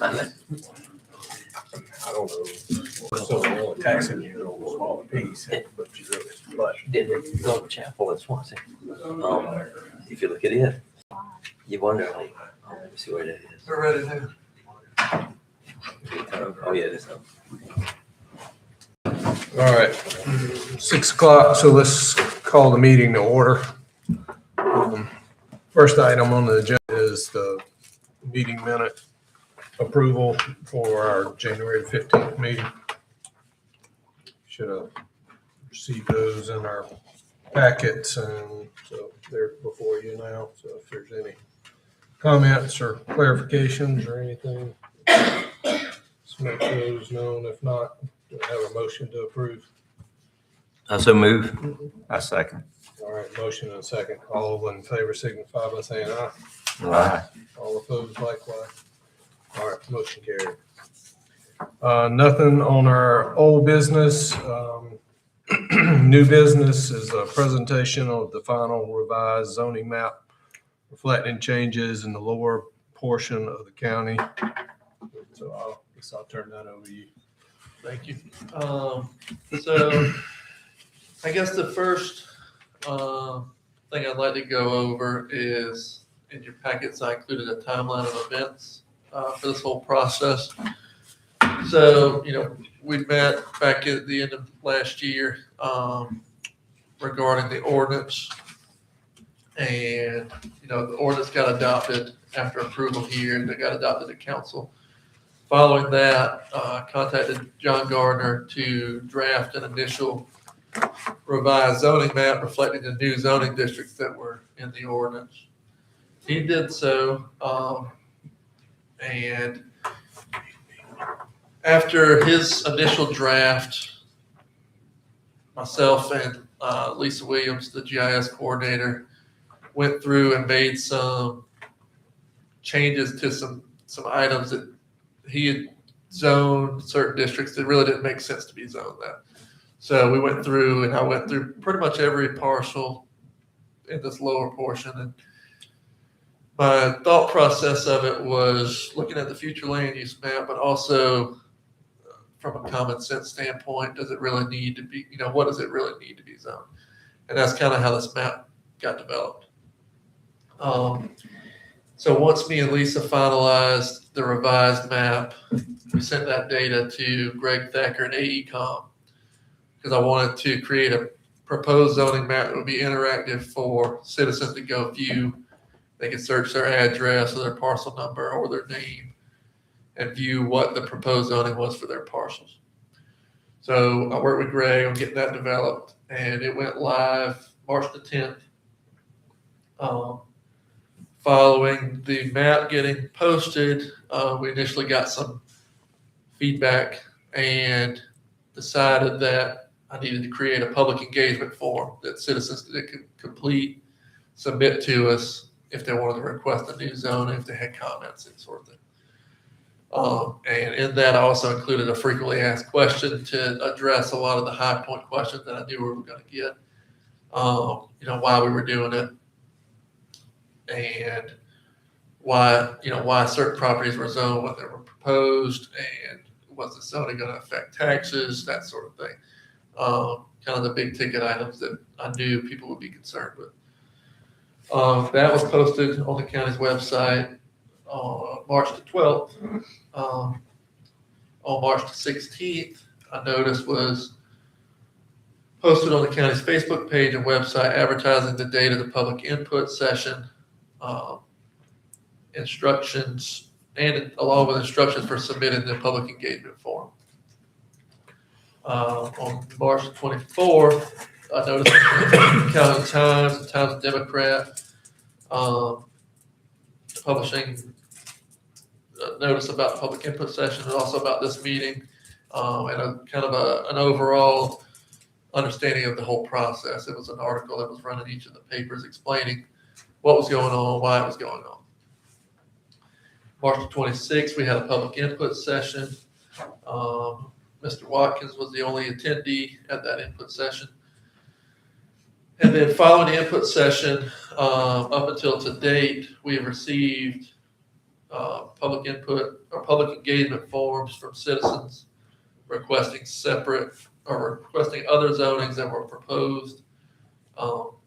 I don't know. So we're only taxing you on a smaller piece, but you really, but Did it go to chapel in Swansea? If you look at it, you wonder, like, oh, let me see where that is. We're ready now. Oh, yeah, it is. all right, 6 o'clock. So let's call the meeting to order. First item on the agenda is the meeting minute approval for our January 15th meeting. Should have received those in our packets, and so they're before you now. So if there's any comments or clarifications or anything, let's make those known. If not, do I have a motion to approve? I so move. I second. All right, motion and a second. All in favor signify by saying aye. Aye. All opposed likewise. All right, motion carried. Nothing on our old business. New business is a presentation of the final revised zoning map reflecting changes in the lower portion of the county. So I guess I'll turn that over to you. Thank you. So I guess the first thing I'd like to go over is in your packets, I included a timeline of events for this whole process. So, we met back at the end of last year regarding the ordinance. And, the ordinance got adopted after approval here, and it got adopted at council. Following that, contacted John Gardner to draft an initial revised zoning map reflecting the new zoning districts that were in the ordinance. He did so, and after his initial draft, myself and Lisa Williams, the GIS coordinator, went through and made some changes to some items that he had zoned certain districts that really didn't make sense to be zoned that. So we went through, and I went through pretty much every parcel in this lower portion. And my thought process of it was looking at the future land use map, but also from a common sense standpoint, does it really need to be, what does it really need to be zoned? And that's kind of how this map got developed. So once me and Lisa finalized the revised map, we sent that data to Greg Thacker and AECom because I wanted to create a proposed zoning map that would be interactive for citizens to go view. They can search their address or their parcel number or their name and view what the proposed zoning was for their parcels. So I worked with Greg on getting that developed, and it went live March the 10th. Following the map getting posted, we initially got some feedback and decided that I needed to create a public engagement form that citizens could complete, submit to us if they wanted to request a new zone, if they had comments, that sort of thing. And in that, I also included a frequently asked question to address a lot of the high point questions that I knew we were going to get. Why we were doing it, and why certain properties were zoned when they were proposed, and was the zoning going to affect taxes, that sort of thing. Kind of the big ticket items that I knew people would be concerned with. That was posted on the county's website on March the 12th. On March the 16th, I noticed was posted on the county's Facebook page and website advertising the date of the public input session, instructions, and along with instructions for submitting the public engagement form. On March 24th, I noticed the Calhoun Times, the Times Democrat, publishing a notice about the public input session and also about this meeting, and a kind of an overall understanding of the whole process. It was an article that was run in each of the papers explaining what was going on, why it was going on. March 26th, we had a public input session. Mr. Watkins was the only attendee at that input session. And then following the input session, up until to date, we have received public input or public engagement forms from citizens requesting separate or requesting other zonings that were proposed. All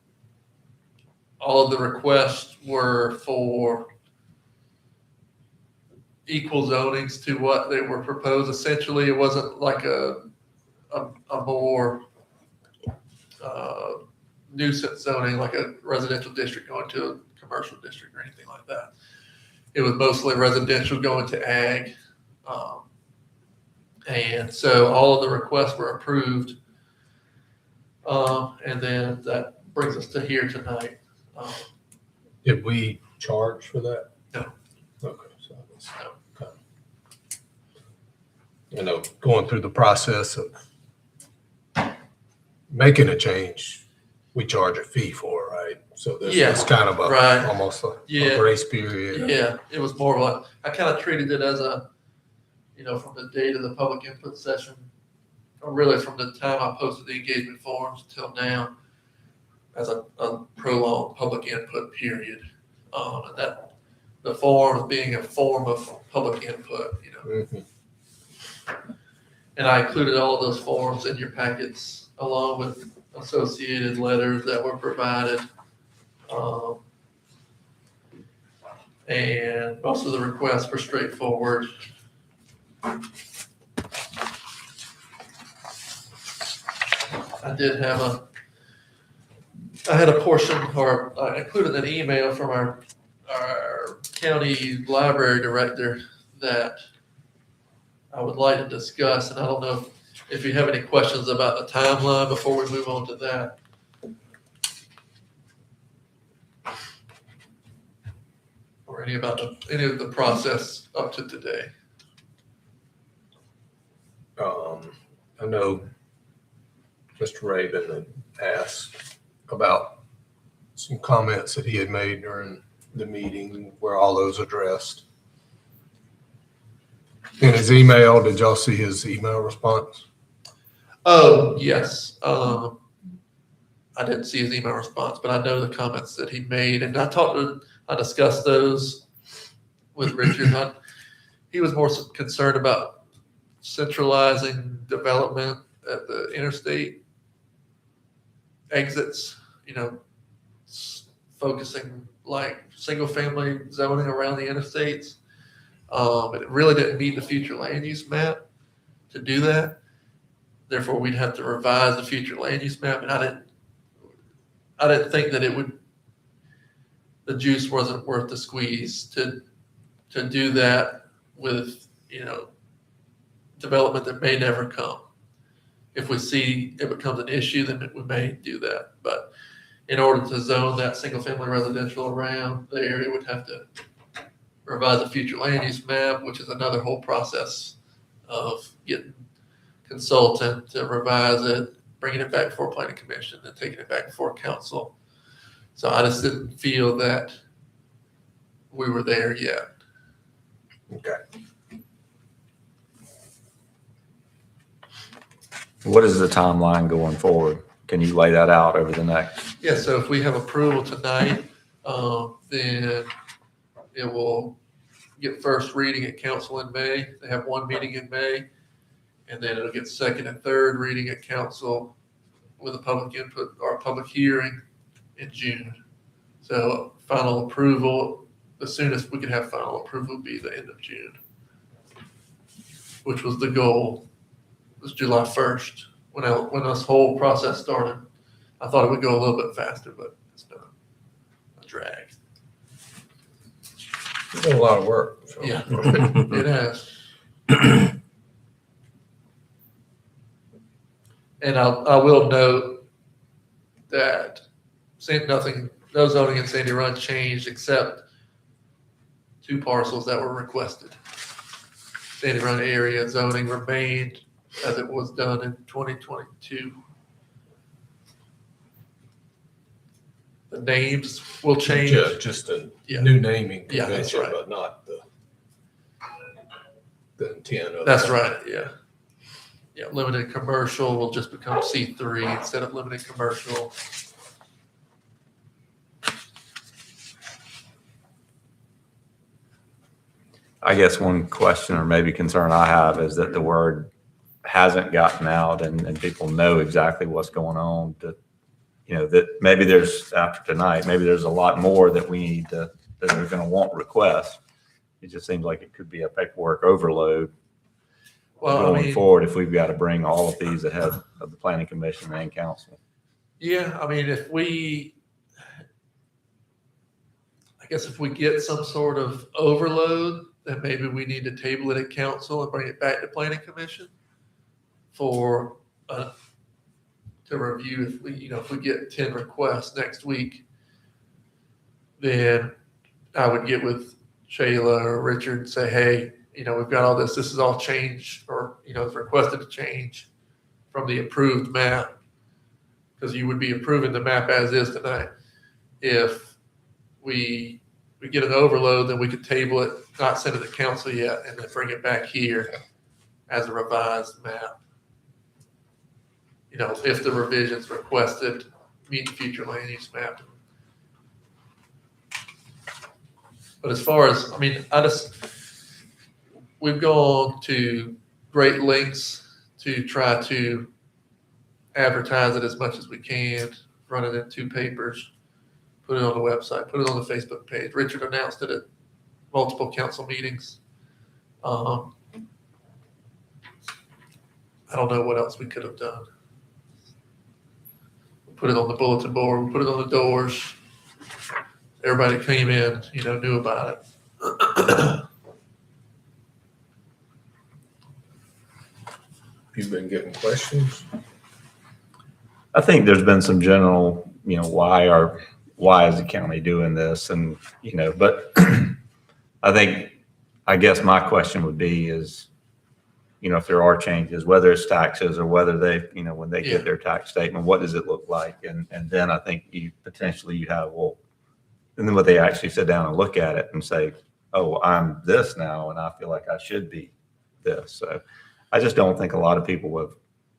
of the requests were for equal zonings to what they were proposed. Essentially, it wasn't like a more nuisance zoning, like a residential district going to a commercial district or anything like that. It was mostly residential going to ag. And so all of the requests were approved. And then that brings us to here tonight. Did we charge for that? No. Okay. So that's, okay. You know, going through the process of making a change, we charge a fee for it, right? So this Yeah, is kind of a, right. almost a Yeah. grace period. Yeah, it was more of a, I kind of treated it as a, you know, from the date of the public input session, or really from the time I posted the engagement forms till now, as a prolonged public input period. And that the forms being a form of public input, you know. Mhm. And I included all of those forms in your packets along with associated letters that were provided. And most of the requests were straightforward. I had a portion, or I included an email from our county library director that I would like to discuss, and I don't know if you have any questions about the timeline before we move on to that. Or any of the process up to today. I know Mr. Raven had asked about some comments that he had made during the meeting, where all those addressed. In his email, did y'all see his email response? Oh, yes. I didn't see his email response, but I know the comments that he made, and I discussed those with Richard. He was more concerned about centralizing development at the interstate exits, you know, focusing like single family zoning around the interstates. And it really didn't meet the future land use map to do that. Therefore, we'd have to revise the future land use map, and I didn't think that the juice wasn't worth the squeeze to do that with, you know, development that may never come. If we see it becomes an issue, then we may do that. But in order to zone that single family residential around there, it would have to revise the future land use map, which is another whole process of getting consultant to revise it, bringing it back before planning commission, and taking it back before council. So I just didn't feel that we were there yet. Okay. What is the timeline going forward? Can you lay that out over the next? Yeah, so if we have approval tonight, then it will get first reading at council in May. They have one meeting in May, and then it'll get second and third reading at council with a public input or a public hearing in June. So final approval, the soonest we could have final approval would be the end of June, which was the goal. It was July 1st when this whole process started. I thought it would go a little bit faster, but it's been a drag. It's been a lot of work. So. Yeah, it has. And I will note that no zoning in Sandy Run changed except 2 parcels that were requested. Sandy Run area zoning remained as it was done in 2022. The names will change. Just a Yeah. new naming Yeah, that's convention, right. but not the intent of. That's right, yeah. Yeah, limited commercial will just become C3 instead of limited commercial. I guess one question or maybe concern I have is that the word hasn't gotten out and people know exactly what's going on. That, that maybe there's, after tonight, maybe there's a lot more that we need to, that are going to want requests. It just seems like it could be a paperwork overload Well, going forward if we've got to bring all of these ahead of the planning commission and council. yeah, I mean, I guess if we get some sort of overload, then maybe we need to table it at council and bring it back to planning commission for, to review. If we get 10 requests next week, then I would get with Shayla or Richard and say, hey, we've got all this is all changed, or, it's requested to change from the approved map, because you would be approving the map as is tonight. If we get an overload, then we could table it, not send it to council yet, and then bring it back here as a revised map. If the revisions requested meet the future land use map. But as far as, we've gone to great lengths to try to advertise it as much as we can, run it in 2 papers, put it on the website, put it on the Facebook page. Richard announced it at multiple council meetings. I don't know what else we could have done. We put it on the bulletin board, we put it on the doors. Everybody came in, knew about it. You've been getting questions? I think there's been some general, why is the county doing this? And, but I guess my question would be is, if there are changes, whether it's taxes or whether they, when they get their tax statement, what does it look like? And then I think you have, and then what they actually sit down and look at it and say, oh, I'm this now, and I feel like I should be this. So I just don't think a lot of people would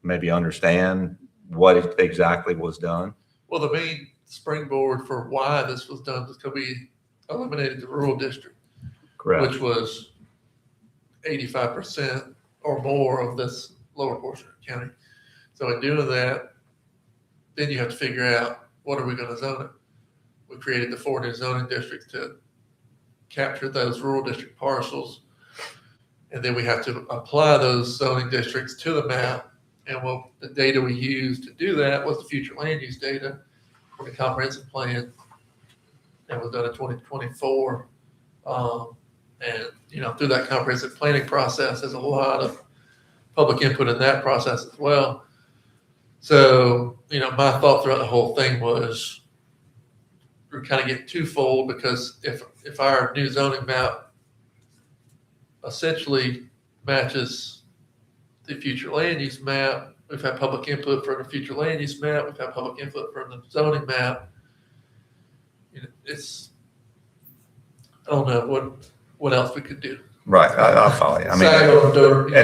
maybe understand what exactly was done. Well, the main springboard for why this was done was because we eliminated the rural district, Correct. which was 85% or more of this lower portion of the county. So in doing that, then you have to figure out, what are we going to zone it? We created the 4 new zoning districts to capture those rural district parcels. And then we have to apply those zoning districts to the map. And the data we used to do that was the future land use data for the comprehensive plan that was done in 2024. And, through that comprehensive planning process, there's a lot of public input in that process as well. So, my thought throughout the whole thing was we're kind of getting twofold, because if our new zoning map essentially matches the future land use map, we've had public input for the future land use map, we've had public input for the zoning map. I don't know what else we could do. Right. I follow you. And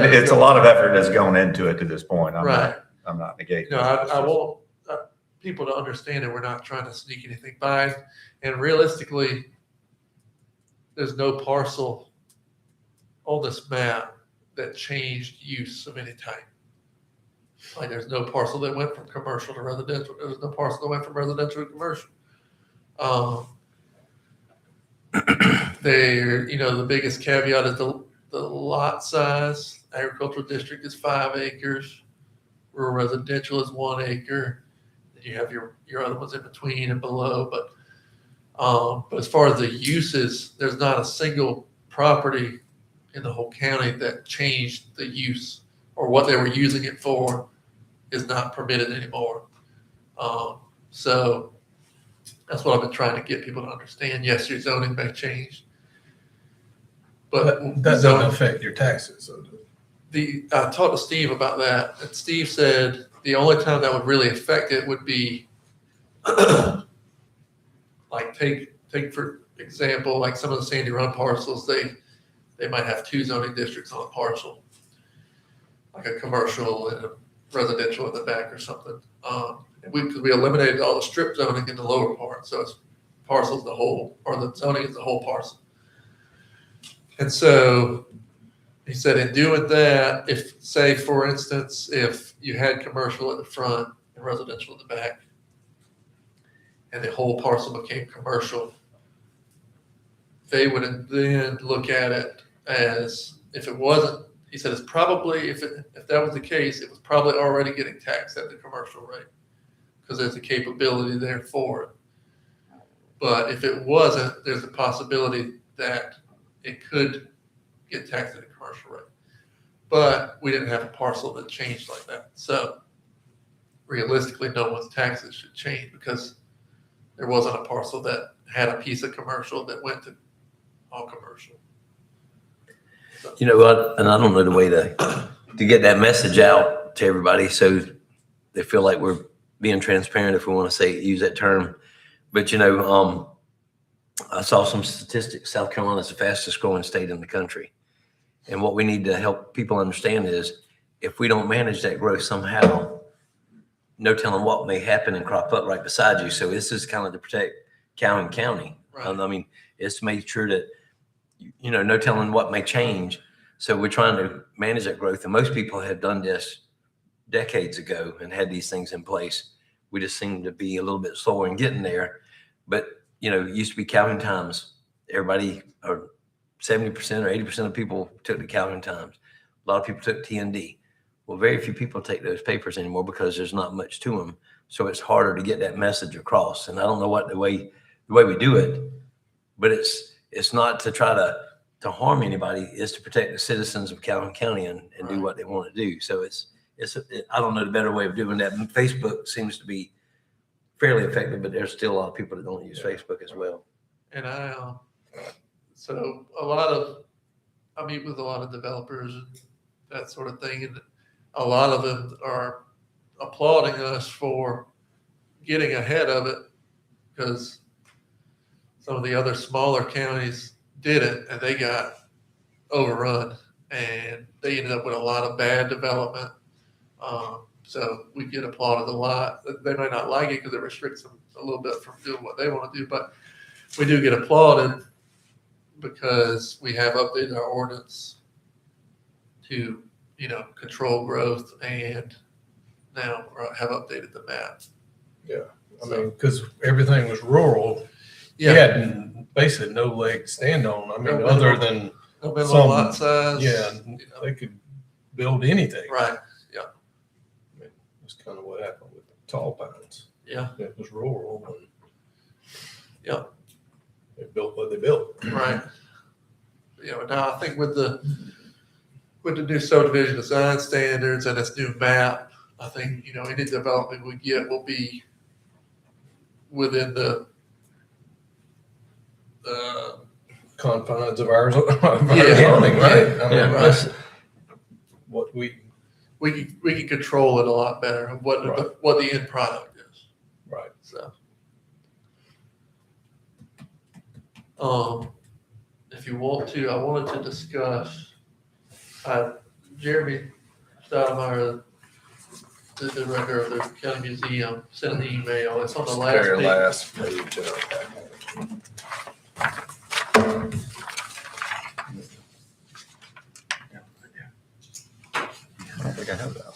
it's a lot of effort that's going into it to this point. I'm not negating. I want people to understand that we're not trying to sneak anything by. And realistically, there's no parcel on this map that changed use of any type. Like, there's no parcel that went from commercial to residential. There's no parcel that went from residential to commercial. The biggest caveat is the lot size. Agricultural district is 5 acres. Rural residential is 1 acre. Then you have your other ones in between and below. But as far as the uses, there's not a single property in the whole county that changed the use, or what they were using it for is not permitted anymore. So that's what I've been trying to get people to understand. Yes, your zoning may change, but that doesn't affect your taxes. So I talked to Steve about that, and Steve said the only time that would really affect it would be like take for example, like some of the Sandy Run parcels, they might have 2 zoning districts on a parcel, like a commercial and a residential in the back or something. Because we eliminated all the strip zoning in the lower part, so it's parcels the whole, or the zoning is the whole parcel. And so he said, in doing that, if, say, for instance, if you had commercial at the front and residential at the back, and the whole parcel became commercial, they would then look at it as, if it wasn't, he said, it's probably, if that was the case, it was probably already getting taxed at the commercial rate, because there's a capability there for it. But if it wasn't, there's a possibility that it could get taxed at a commercial rate. But we didn't have a parcel that changed like that. So realistically, no one's taxes should change because there wasn't a parcel that had a piece of commercial that went to all commercial. You know what? And I don't know the way to get that message out to everybody so they feel like we're being transparent, if we want to say, use that term. But, you know, I saw some statistics. South Carolina is the fastest growing state in the country. And what we need to help people understand is if we don't manage that growth somehow, no telling what may happen and crop up right beside you. So this is kind of to protect Calhoun County. Right. I mean, it's to make sure that, you know, no telling what may change. So we're trying to manage that growth. And most people have done this decades ago and had these things in place. We just seem to be a little bit slower in getting there. But, you know, it used to be Calhoun Times. Everybody, or 70% or 80% of people took the Calhoun Times. A lot of people took TND. Well, very few people take those papers anymore because there's not much to them. So it's harder to get that message across. And I don't know what the way we do it, but it's not to try to harm anybody. It's to protect the citizens of Calhoun County and do what they want to do. So I don't know the better way of doing that. And Facebook seems to be fairly effective, but there's still a lot of people that don't use Facebook as well. And I meet with a lot of developers and that sort of thing. And a lot of them are applauding us for getting ahead of it because some of the other smaller counties didn't and they got overrun and they ended up with a lot of bad development. So we get applauded a lot. They might not like it because it restricts them a little bit from doing what they want to do, but we do get applauded because we have updated our ordinance to, you know, control growth and now have updated the map. Yeah. I mean, because everything was rural. Yeah. You had basically no leg to stand on. I mean, No other minimum. than, No minimum Some- lot size. yeah, you know. they could build anything. Right. I mean, that's kind of what happened with Tall Pines. Yeah. It was rural. And Yeah. They built what they built. Right. You know, now I think with the new subdivision design standards and this new map, I think, you know, any development we get will be within the Confines of our zoning, Yeah. right? I mean, Yeah, that's what we, we can control it a lot better of what Right. what the end product is. right. So, if you want to, I wanted to discuss, Jeremy Stoudemire, the director of the county museum, sent an email. It's on the last Very page. last page of our packet. I don't think I have that.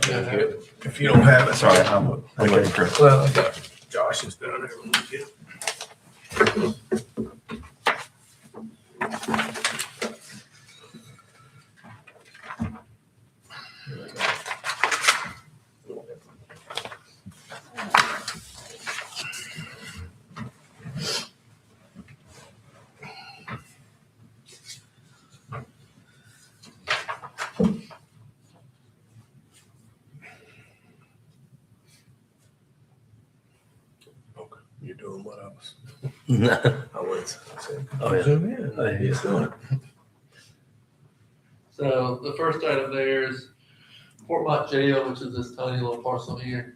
Yeah. If you don't have it, Sorry, I'm looking for. well, I got Josh's down there. Let me get it. Okay, you're doing what I was. I was. Oh, yeah. Zoom in. Oh, yeah. He's doing it. So the first item there is Fort Mott Jail, which is this tiny little parcel here.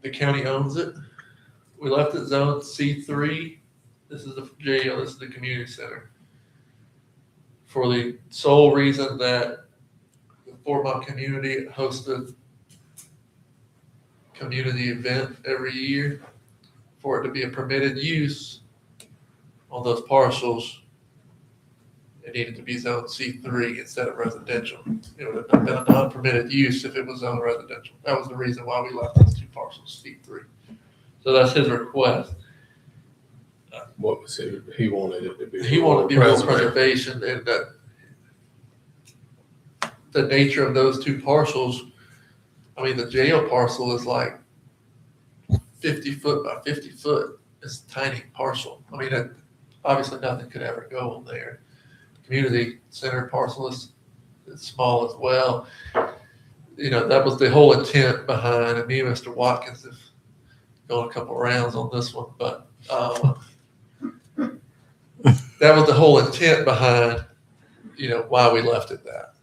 The county owns it. We left it zone C3. This is the jail, this is the community center. For the sole reason that the Fort Mott community hosted community event every year, for it to be a permitted use on those parcels, it needed to be zone C3 instead of residential. It would have been a non-permitted use if it was zone residential. That was the reason why we left those two parcels C3. So that's his request. What was it? He wanted it to be. He wanted to be rural preservation. preservation, and that the nature of those two parcels, I mean, the jail parcel is like 50 foot by 50 foot. It's a tiny parcel. I mean, obviously nothing could ever go on there. Community center parcel is small as well. You know, that was the whole intent behind, and me and Mr. Watkins have gone a couple rounds on this one, but that was the whole intent behind, you know, why we left it that.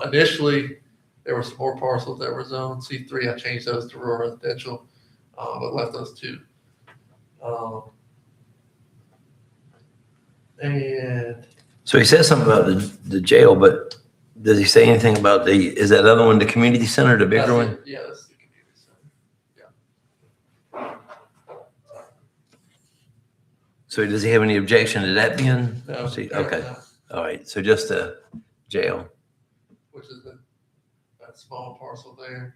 Initially, there were some more parcels that were zoned C3. I changed those to rural residential, but left those two. And So he says something about the jail, but does he say anything about is that other one, the community center, the bigger one? Yeah, that's the community center. So does he have any objection to that being? No, See, apparently okay, not, all right, so just the jail. which is that small parcel there.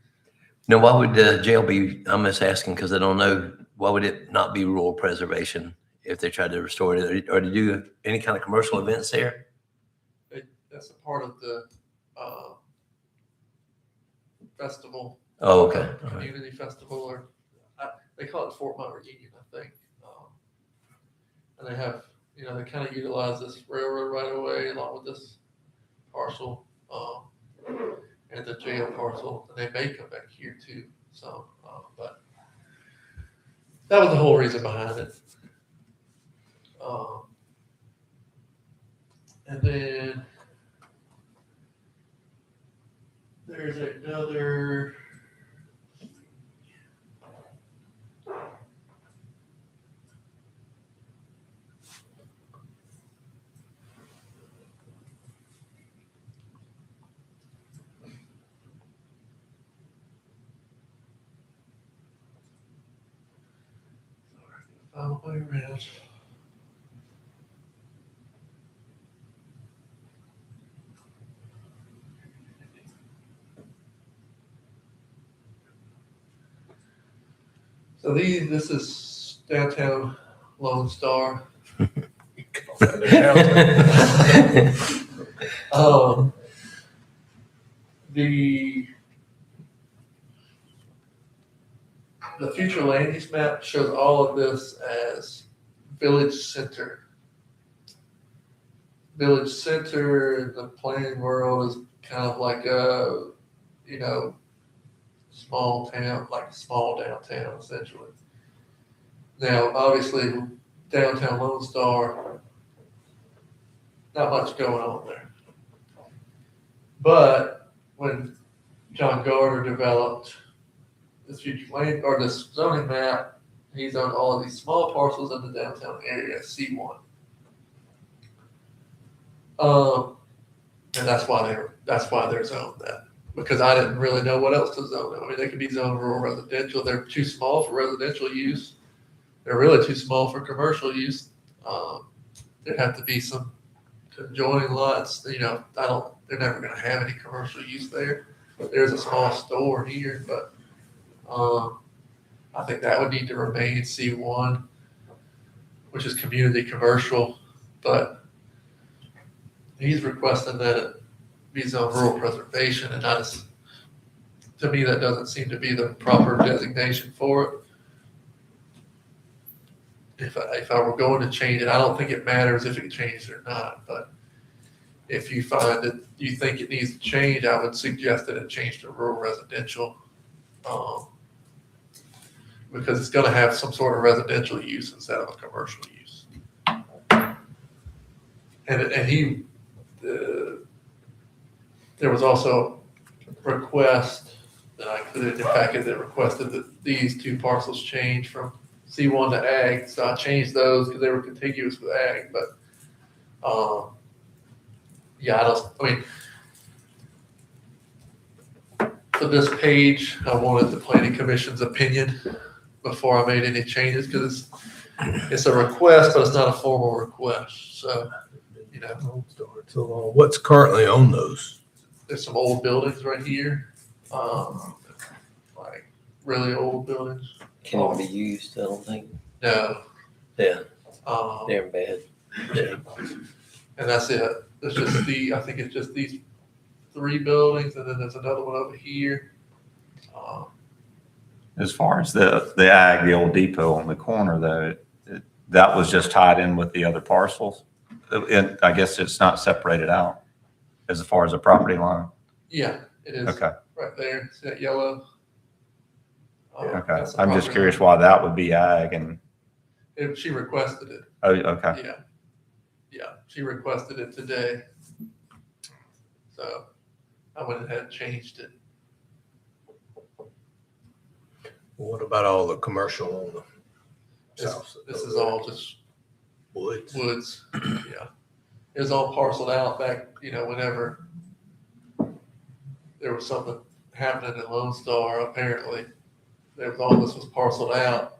Now, why would the jail be, I'm just asking because I don't know, why would it not be rural preservation if they tried to restore it or to do any kind of commercial events there? That's a part of the festival. Oh, okay, all right. Community festival, or they call it Fort Mount Reunion, I think. And they have, you know, they kind of utilize this railroad right away along with this parcel and the jail parcel, and they may come back here too. So, but that was the whole reason behind it. And then there's another. Find my way around. So this is downtown Lone Star. The future land use map shows all of this as village center. Village center in the planning world is kind of like a, you know, small town, like a small downtown essentially. Now, obviously, downtown Lone Star, not much going on there. But when John Gardner developed this future land or this zoning map, he's on all of these small parcels in the downtown area, C1. And that's why they're zoned that, because I didn't really know what else to zone them. I mean, they could be zoned rural residential. They're too small for residential use. They're really too small for commercial use. There'd have to be some adjoining lots. You know, they're never going to have any commercial use there. There's a small store here, but I think that would need to remain C1, which is community commercial. But he's requesting that it be zoned rural preservation, and to me, that doesn't seem to be the proper designation for it. If I were going to change it, I don't think it matters if it changes or not, but if you find that you think it needs to change, I would suggest that it change to rural residential, because it's going to have some sort of residential use instead of a commercial use. And he, there was also a request that I included in the packet that requested that these two parcels change from C1 to ag. So I changed those because they were contiguous with ag, but yeah, for this page, I wanted the planning commission's opinion before I made any changes, because it's a request, but it's not a formal request. So, you know, So what's currently on those? there's some old buildings right here, like really old buildings. Can't even be used, I don't think. No. Yeah, Um, they're bad. Yeah. and that's it. It's just I think it's just these 3 buildings, and then there's another one over here. As far as the ag, the old depot on the corner though, that was just tied in with the other parcels. And I guess it's not separated out as far as the property line. Yeah, it is Okay, right there. See that yellow? okay. That's the I'm just property curious line. why that would be ag and, She requested it. oh, okay. Yeah. Yeah, she requested it today. So I went ahead and changed it. What about all the commercial on the south? This is all just Woods. woods. Yeah. It was all parceled out back, whenever there was something happening in Lone Star, apparently. All this was parceled out.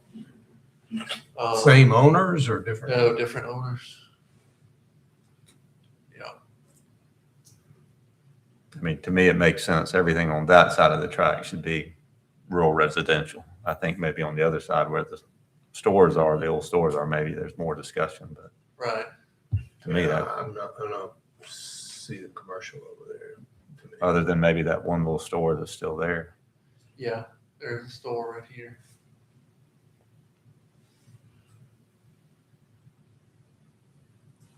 Same owners or different? No, different owners. Yeah. I mean, to me, it makes sense. Everything on that side of the track should be rural residential. I think maybe on the other side where the stores are, the old stores are, maybe there's more discussion, but Right. to me, that, I don't see the commercial over there. To me. other than maybe that one little store that's still there. Yeah, there's a store right here.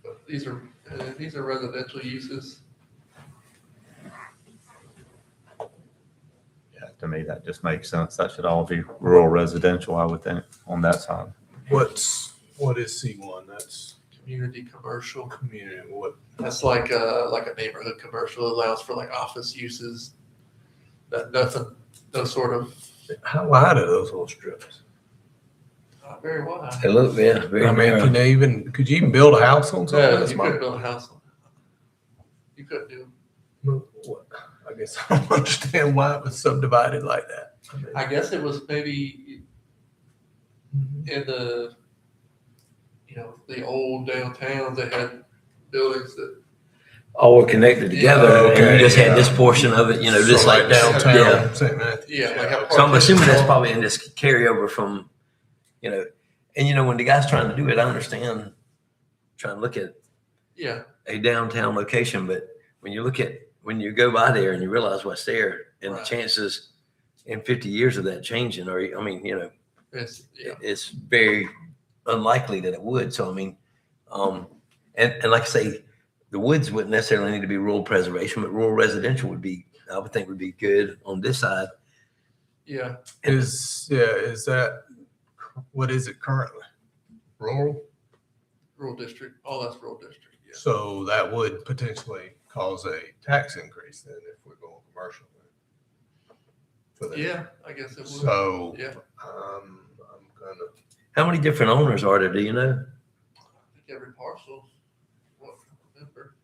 But these are residential uses. Yeah, to me, that just makes sense. That should all be rural residential, I would think, on that side. What is C1? That's Community commercial. community. What? That's like a neighborhood commercial. It allows for like office uses. No sort of, How wide are those little strips? not very wide. They look, yeah, very I mean, narrow. could you even build a house on something No, that's you small? couldn't build a house on it. You couldn't do. What? I guess I don't understand why it was subdivided like that. I guess it was maybe in the the old downtowns, they had buildings that, All were connected together, Yeah, and you okay, just had yeah. this portion of it, just So like downtown Yeah. St. Matthews. Yeah, like a So I'm assuming that's partition. probably in this carryover from, and when the guy's trying to do it, I understand trying to look at Yeah, a downtown location, but when you go by there and you realize what's there and the Right. chances in 50 years of that changing, it's very unlikely that it would. So, and like I say, the woods wouldn't necessarily need to be rural preservation, but rural residential I would think would be good on this side. yeah. Is that, what is it currently? Rural? Rural district, all that's rural district, yeah. So that would potentially cause a tax increase then if we're going commercial. For that. Yeah, I guess it would. So, Yeah. I'm gonna, How many different owners are there? Do you know? I think every parcel, what, remember?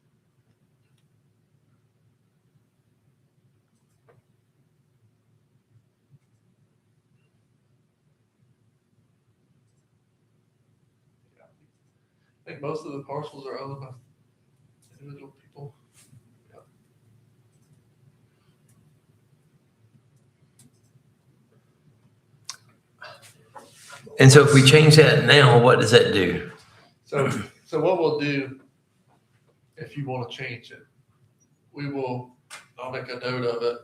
Yeah, I think most of the parcels are owned by individual people. And so if we change that now, what does that do? So what we'll do, if you want to change it, I'll make a note of it.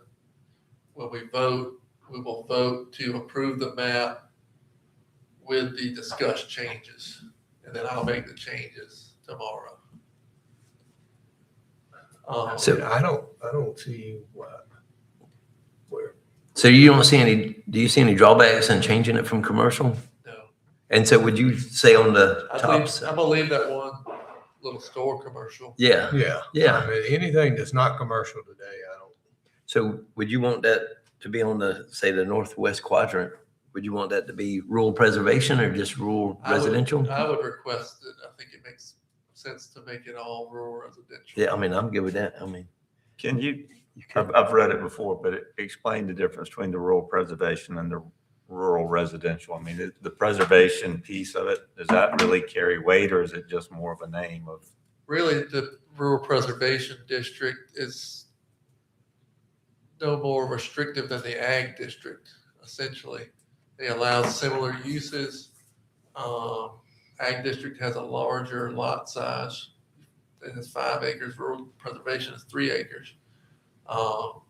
When we vote, we will vote to approve the map with the discussed changes. And then I'll make the changes tomorrow. So- I don't see what, where. So do you see any drawbacks in changing it from commercial? No, And so would you say on the I top? believe, I'm gonna leave that one little store commercial. Yeah, Yeah. yeah. I mean, anything that's not commercial today, I don't. So would you want that to be on the northwest quadrant? Would you want that to be rural preservation or just rural I would- residential? I would request it. I think it makes sense to make it all rural residential. Yeah, I'm good with that. Can you I've read it before, but explain the difference between the rural preservation and the rural residential. I mean, the preservation piece of it, does that really carry weight, or is it just more of a name of? Really, the rural preservation district is no more restrictive than the ag district, essentially. They allow similar uses. Ag district has a larger lot size. It has 5 acres. Rural preservation is 3 acres. No,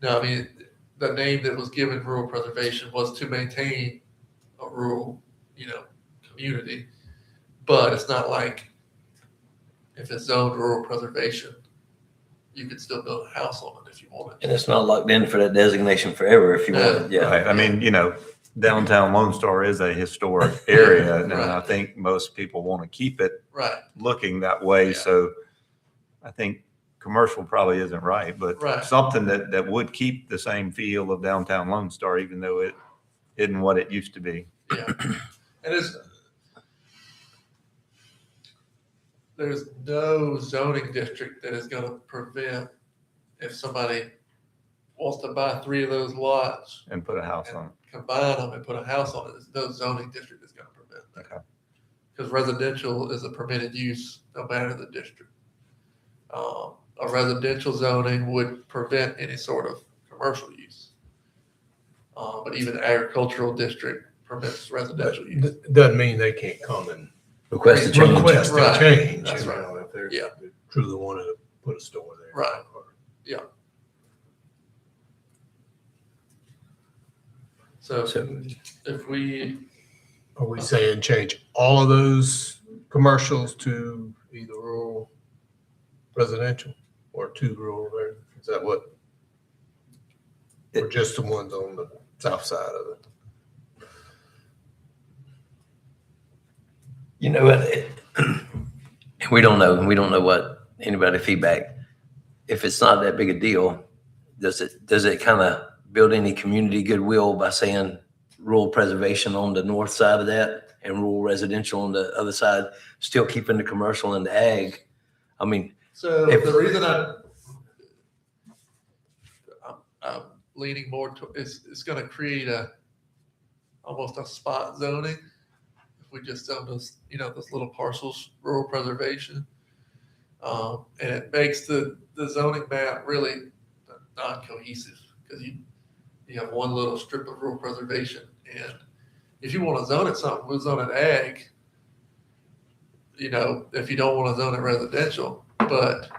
I mean, the name that was given rural preservation was to maintain a rural, community. But it's not like if it's zoned rural preservation, you could still build a house on it if you wanted. And it's not locked in for that designation forever if you want it. Yeah. Right. I mean, downtown Lone Star is a historic area, and Right. I think most people want to keep it Right. looking that way. Yeah. So I think commercial probably isn't right, but Right. something that would keep the same feel of downtown Lone Star, even though it isn't what it used to be. Yeah. And there's no zoning district that is going to prevent if somebody wants to buy 3 of those lots, And put a house on it. combine them and put a house on it. There's no zoning district that's going to prevent that. Okay. Because residential is a permitted use no matter the district. A residential zoning would prevent any sort of commercial use. But even the agricultural district permits residential use. Doesn't mean they can't come and Request a change. request a Right. change, That's right. if they're Yeah. truly want to put a store there. Right. So So if we, Are we saying change all of those commercials to either rural residential or to rural there? Is that what? Or just the ones on the south side of it? You know what? We don't know. We don't know what anybody feedback. If it's not that big a deal, does it kind of build any community goodwill by saying rural preservation on the north side of that and rural residential on the other side, still keeping the commercial and the ag? I mean, so If- the reason I'm leaning more to, it's going to create almost a spot zoning. If we just zone those, those little parcels, rural preservation. And it makes the zoning map really non-cohesive because you have one little strip of rural preservation. And if you want to zone it something, we'll zone it ag, if you don't want to zone it residential, but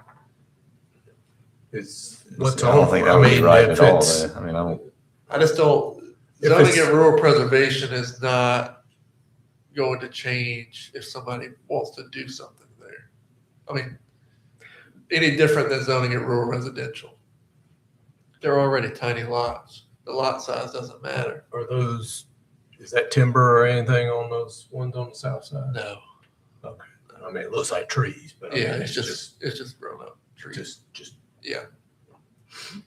It's I what's don't on. think that would be mean, right if at all. it's- I mean, I don't. I just don't, If zoning it's- it rural preservation is not going to change if somebody wants to do something there. I mean, any different than zoning it rural residential. They're already tiny lots. The lot size doesn't matter. Are those, is that timber or anything on those ones on the south side? No. I mean, it looks like trees, but I Yeah, mean, it's just grown up trees. just Yeah.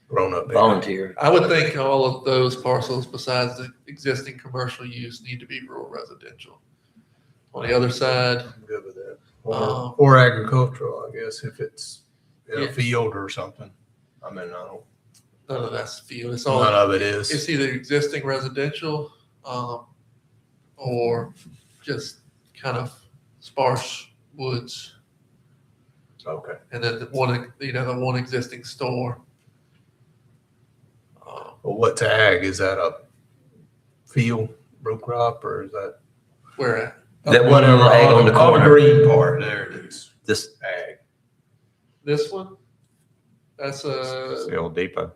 grown up. volunteer. I would think all of those parcels besides the existing commercial use need to be rural residential. On the other side, I'm good with that. Um, Or agricultural, I guess, if it's in Yeah. a field or something. I mean, none of that's field. It's all none of it is. it's either existing residential, or just kind of sparse woods. Okay. And then the one existing store. Well, what's ag? Is that a field, row crop, or is that? Where at? That one Whatever, ag on the all corner. green part, there it is, This, ag. This one? That's It's the old depot.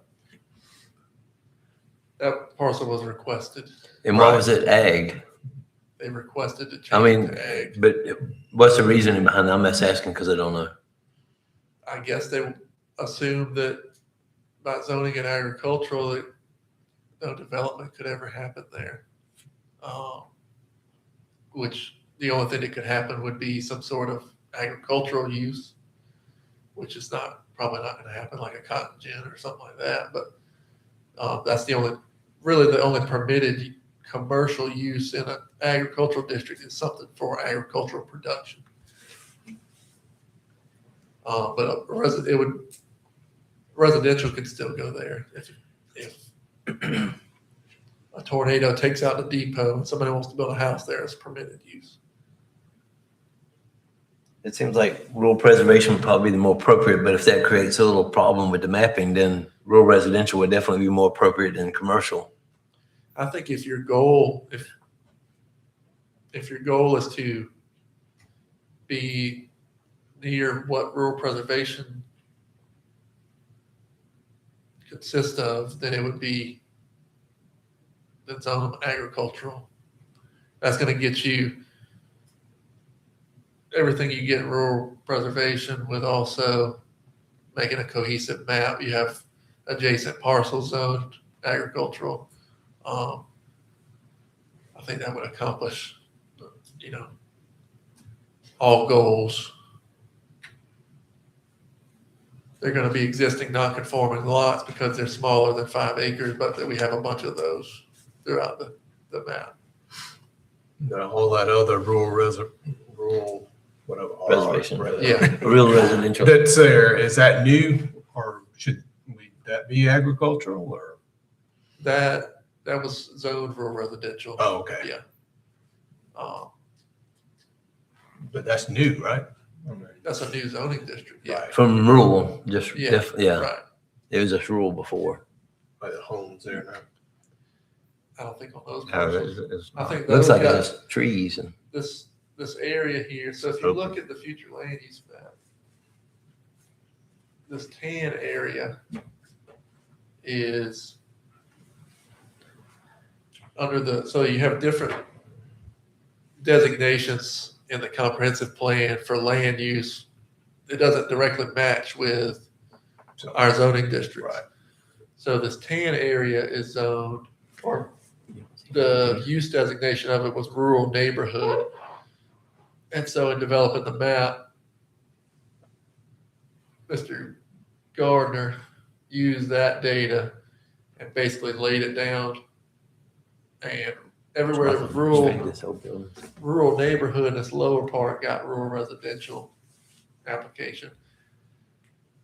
that parcel was requested. and what was it, ag? They requested to change I mean, to ag. but what's the reasoning behind that? I'm just asking because I don't know. I guess they assumed that by zoning it agricultural, that no development could ever happen there. Which the only thing that could happen would be some sort of agricultural use, which is probably not going to happen, like a cotton gin or something like that. But that's the only permitted commercial use in an agricultural district is something for agricultural production. But residential can still go there. If a tornado takes out the depot and somebody wants to build a house there, it's permitted use. It seems like rural preservation would probably be the more appropriate, but if that creates a little problem with the mapping, then rural residential would definitely be more appropriate than commercial. I think if your goal, if your goal is to be near what rural preservation consists of, then it would be the zone agricultural. That's going to get you everything you get in rural preservation with also making a cohesive map. You have adjacent parcel zoned agricultural. I think that would accomplish, all goals. They're going to be existing non-conforming lots because they're smaller than 5 acres, but that we have a bunch of those throughout the map. All that other rural, whatever. Preservation. Yeah. Real residential. That's there, is that new, or should that be agricultural, or? That was zoned rural residential. Oh, okay. Yeah. But that's new, right? That's a new zoning district. Yeah. Right. From rural, just, Yeah. yeah, Right. it was just rural before. By the homes there now. I don't think on those No, parcels. it's I not. think Looks those like got it's just trees and. this area here. So if you look at the future land use map, this tan area is under so you have different designations in the comprehensive plan for land use. It doesn't directly match with our zoning districts. Right. So this tan area is zoned, or the use designation of it was rural neighborhood. And so in developing the map, Mr. Gardner used that data and basically laid it down. And everywhere that was rural neighborhood, this lower part got rural residential application.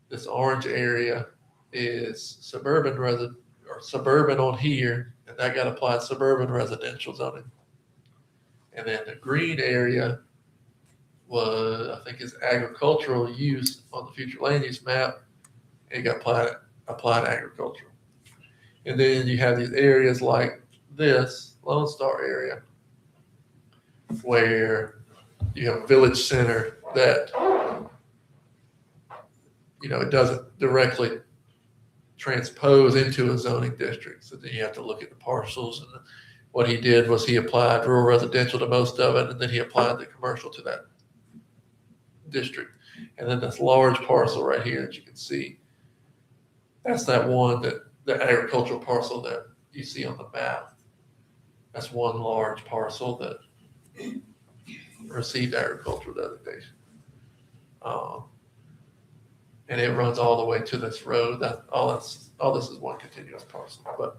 This orange area is suburban suburban on here, and that got applied suburban residential zoning. And then the green area was, I think, is agricultural use on the future land use map. It got applied agricultural. And then you have these areas like this Lone Star area where you have a village center that, it doesn't directly transpose into a zoning district. So then you have to look at the parcels. And what he did was he applied rural residential to most of it, and then he applied the commercial to that district. And then this large parcel right here that you can see, that's that one the agricultural parcel that you see on the map. That's one large parcel that received agricultural designation. And it runs all the way to this road. All this is one continuous parcel. But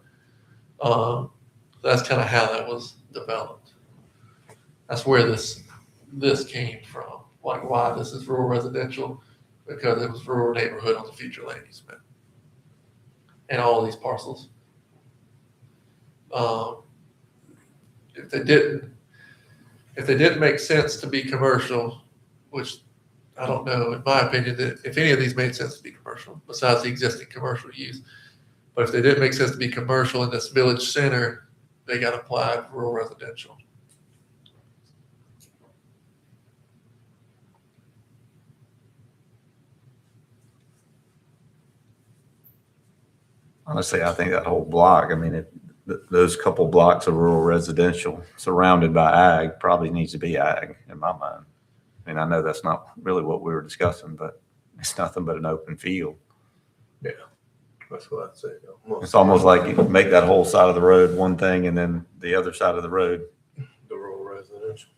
that's kind of how that was developed. That's where this came from. Like why this is rural residential, because it was rural neighborhood on the future land use map. And all these parcels. If they didn't make sense to be commercial, which I don't know, in my opinion, that if any of these made sense to be commercial, besides the existing commercial use, but if they didn't make sense to be commercial in this village center, they got applied rural residential. Honestly, I think that whole block, I mean, those couple blocks of rural residential surrounded by ag probably needs to be ag in my mind. I mean, I know that's not really what we were discussing, but it's nothing but an open field. Yeah, that's what I'd say. It's almost like you make that whole side of the road one thing and then the other side of the road. The rural residential.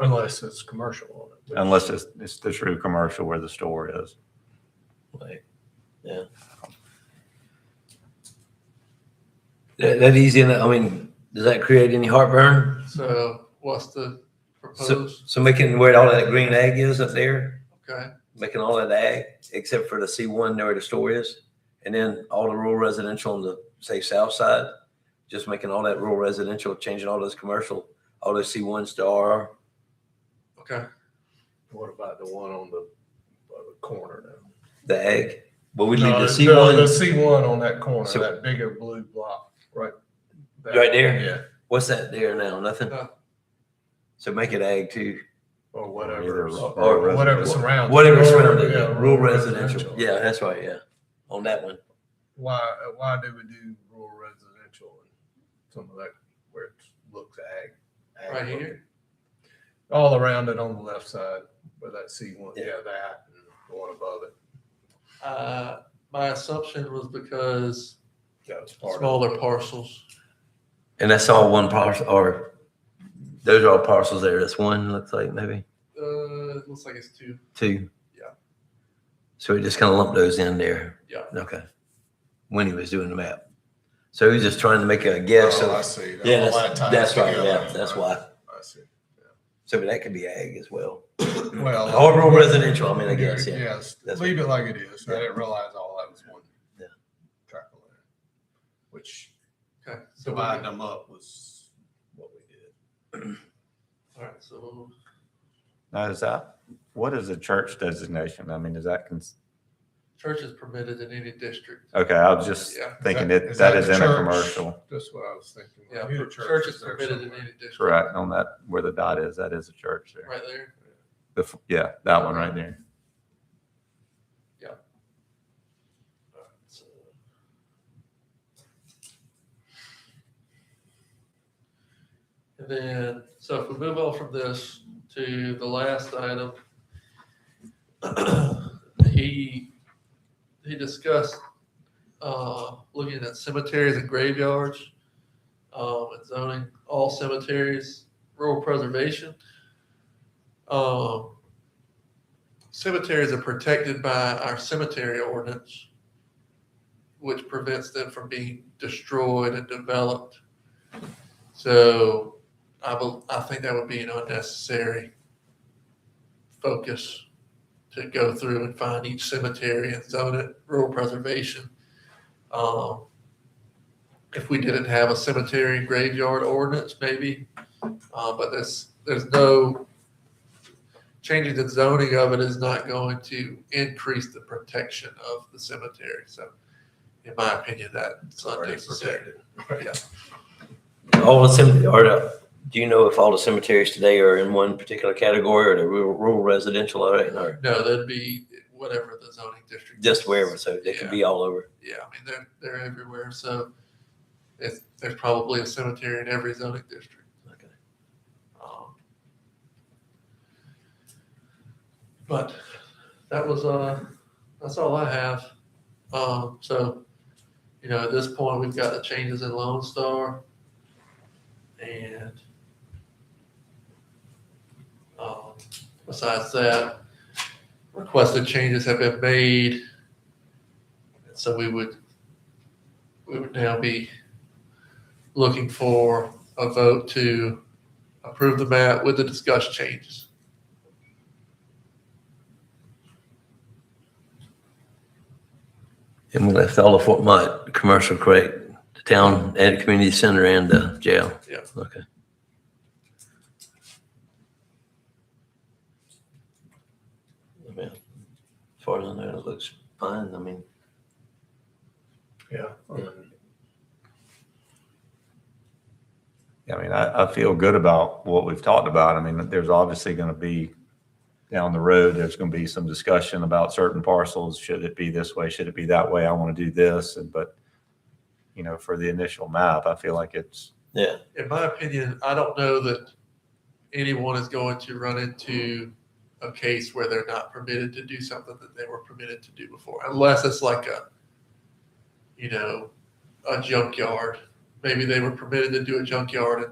Unless it's commercial on it. Unless it's the true commercial where the store is. Like, yeah. That easy enough. I mean, does that create any heartburn? So what's the proposed? So making where all that green egg is up there, Okay. making all that ag, except for the C1 where the store is. And then all the rural residential on the, say, south side, just making all that rural residential, changing all those commercial, all those C1s to RR. Okay. What about the one on the corner now? The ag. But we No, leave the The C1 C1 on that corner, So- that bigger blue block, right? Right there? Yeah, What's that there now? Nothing? No. So make it ag too. or Either whatever. or Whatever residential. surrounds. it. Whatever surrounded it. Yeah, Rural residential. Yeah, that's right. Yeah. On that one. Why do we do rural residential and some of that where it looks ag? Right here? All around it on the left side where that C1, Yeah. yeah, that and the one above it. My assumption was because That was part of smaller parcels. And that's all one parcel, or those are all parcels there. That's one, looks like maybe It looks like it's two. two. Yeah. So we just kind of lumped those in there. Yeah. Okay. When he was doing the map. So he's just trying to make a it. guess. Oh, I of, see. yeah, All that ties that's right. together. Yeah, that's why. I see. So that could be ag as well. Well. Or rural residential, I mean, I guess, yeah. Yes, That's leave it like it is. I Yeah. didn't realize all that was one. Yeah. Tract of land. Which Okay. So dividing them up was what we did. all right. So Now, what is a church designation? I mean, is that, church is permitted in any district. okay, I was just Yeah. thinking Is that that is the in a church? commercial. That's what I was thinking. Yeah. I knew the Church was is there permitted in somewhere. any district. Correct, on that, where the dot is, that is a church there. Right there. Yeah, that one right there. All right, so. And then, so if we move on from this to the last item, he discussed looking at cemeteries and graveyards, and zoning all cemeteries, rural preservation. Cemeteries are protected by our cemetery ordinance, which prevents them from being destroyed and developed. So I think that would be an unnecessary focus to go through and find each cemetery and zone it rural preservation. If we didn't have a cemetery and graveyard ordinance, maybe, but there's no changing the zoning of it is not going to increase the protection of the cemetery. So, in my opinion, that's Already unnecessary. protected. Yeah. All the cemetery, do you know if all the cemeteries today are in one particular category or the rural residential or No, that'd be whatever the zoning district. just is. wherever? So they could be all over. Yeah, I mean, they're everywhere. So there's probably a cemetery in every zoning district. Okay. But that was, that's all I have. So, at this point, we've got the changes in Lone Star and, besides that, requested changes have been made. And so we would now be looking for a vote to approve the map with the discussed changes. And we left all of Fort Mott commercial, correct? The town and community center and the jail. Yeah. Okay. I mean, as far as I know, it looks fine. I mean, Yeah. Yeah, I mean, I feel good about what we've talked about. I mean, there's obviously going to be down the road, there's going to be some discussion about certain parcels. Should it be this way? Should it be that way? I want to do this. But, for the initial map, I feel like it's, yeah. In my opinion, I don't know that anyone is going to run into a case where they're not permitted to do something that they were permitted to do before, unless it's like a junkyard. Maybe they were permitted to do a junkyard in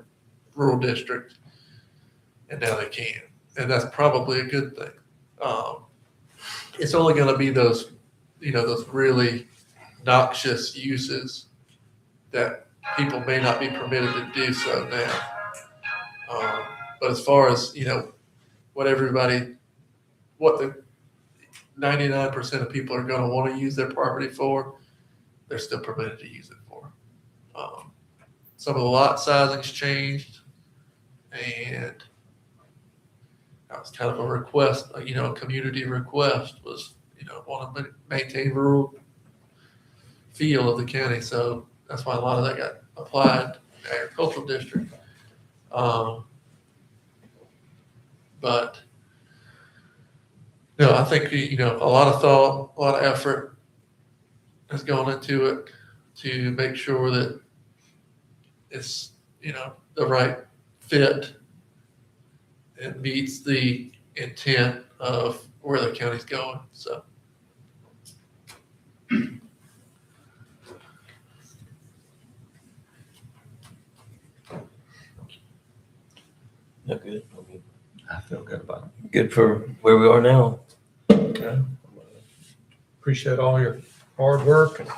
rural district, and now they can't, and that's probably a good thing. It's only going to be those really noxious uses that people may not be permitted to do so now. But as far as what 99% of people are gonna wanna use their property for, they're still permitted to use it for. Some of the lot sizing's changed, and that was kind of a request, a community request was, want to maintain rural feel of the county. So that's why a lot of that got applied in the agricultural district. But I think, a lot of thought, a lot of effort has gone into it to make sure that it's, the right fit and meets the intent of where the county's going. So. No good. I mean, I feel good about it. good for where we are now. Okay. Appreciate all your hard work and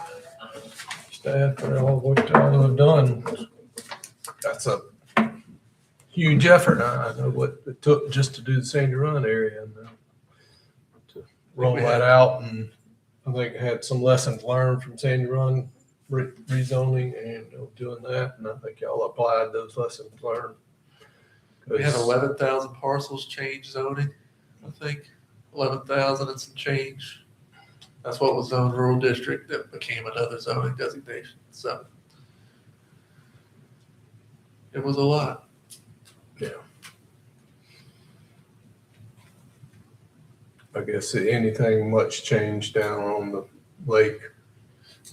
staff and all the work y'all have done. That's a huge effort. I know what it took just to do the Sandy Run area and to roll that out. And I think I had some lessons learned from Sandy Run rezoning and doing that. And I think y'all applied those lessons learned. We had 11,000 parcels change zoning, I think. 11,000 and some change. That's what was zoned rural district that became another zoning designation. So it was a lot. Yeah. I guess anything much changed down on the lake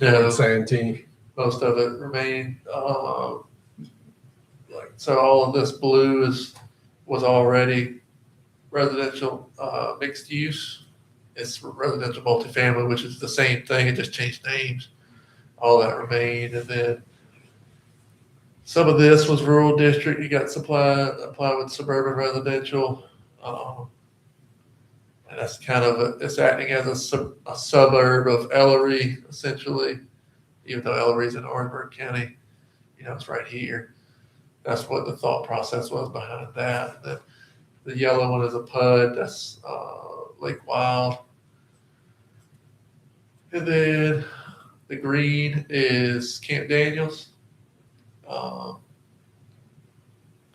No, in Santee. most of it remained. So all of this blue was already residential mixed use. It's residential multifamily, which is the same thing. It just changed names. All that remained, and then some of this was rural district. You got applied with suburban residential, and that's kind of it's acting as a suburb of Ellery, essentially. Even though Ellery's in Orangeburg County, it's right here. That's what the thought process was behind that. The yellow one is a PUD. That's Lake Wild. And then the green is Camp Daniels.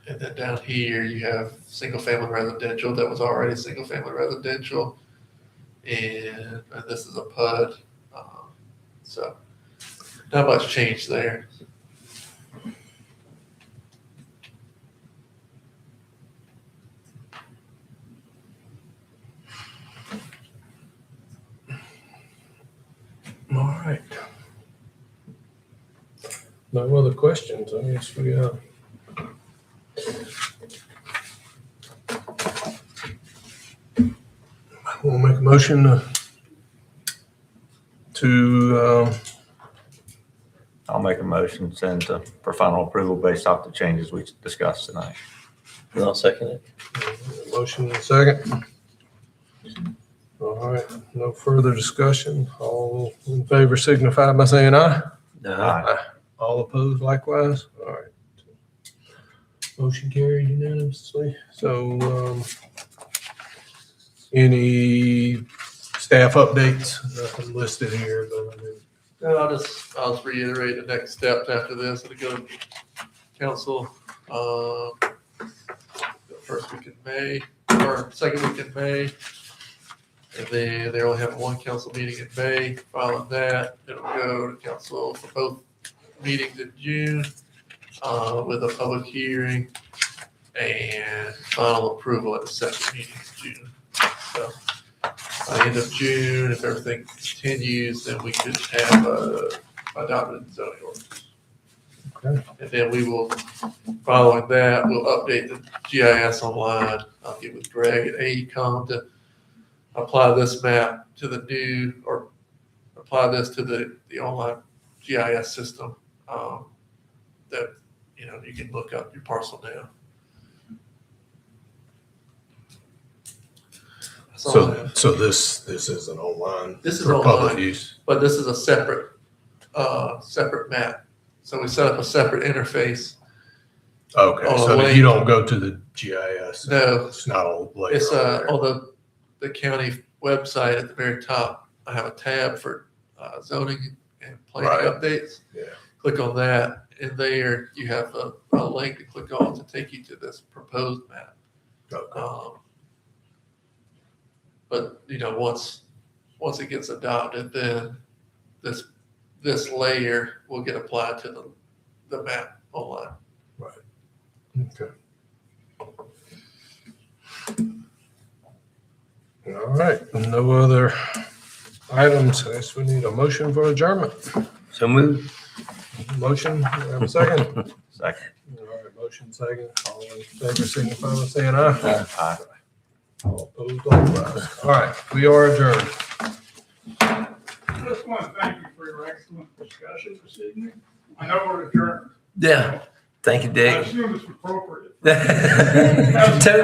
And then down here you have single family residential that was already single family residential. And this is a PUD. So not much change there. All right. No other questions. I guess we'll make a motion to I'll make a motion, for final approval based off the changes we discussed tonight. And I'll second it. motion in a second. All right, no further discussion. All in favor signify by saying aye. No. All opposed likewise? All right. Motion carried unanimously. So, any staff updates? Nothing listed here, but I mean. No, I'll just reiterate the next steps after this. It'll go to council, the first week in May, or second week in May. And then they only have one council meeting in May. Following that, it'll go to council for both meetings in June, with a public hearing and final approval at the second meeting in June. So by the end of June, if everything continues, then we could have adopted zoning ordinance. Okay. And then we will, following that, we'll update the GIS online. I'll get with Greg at AECom to apply this map to the new, or apply this to the online GIS system, that, you can look up your parcel now. That's all I have. So this is an online. This is for public online. use. But this is a separate map. So we set up a separate interface. Okay, On a so link. you don't go to the GIS. No, It's not all later. it's on there. on the county website at the very top, I have a tab for zoning and planning Right. updates. Yeah. Click on that, and there you have a link to click on to take you to this proposed map. Okay. But once it gets adopted, then this layer will get applied to the map online. Okay. All right, no other items. I guess we need a motion for adjournment. So move. Motion, we have a second. Second. All right, motion second. All in favor, signify by saying aye. Aye. All opposed, likewise. All right, we are adjourned. Just want to thank you for your excellent discussion this evening. I know we're adjourned. Yeah. Thank you, I Dick. assume it's appropriate. Totally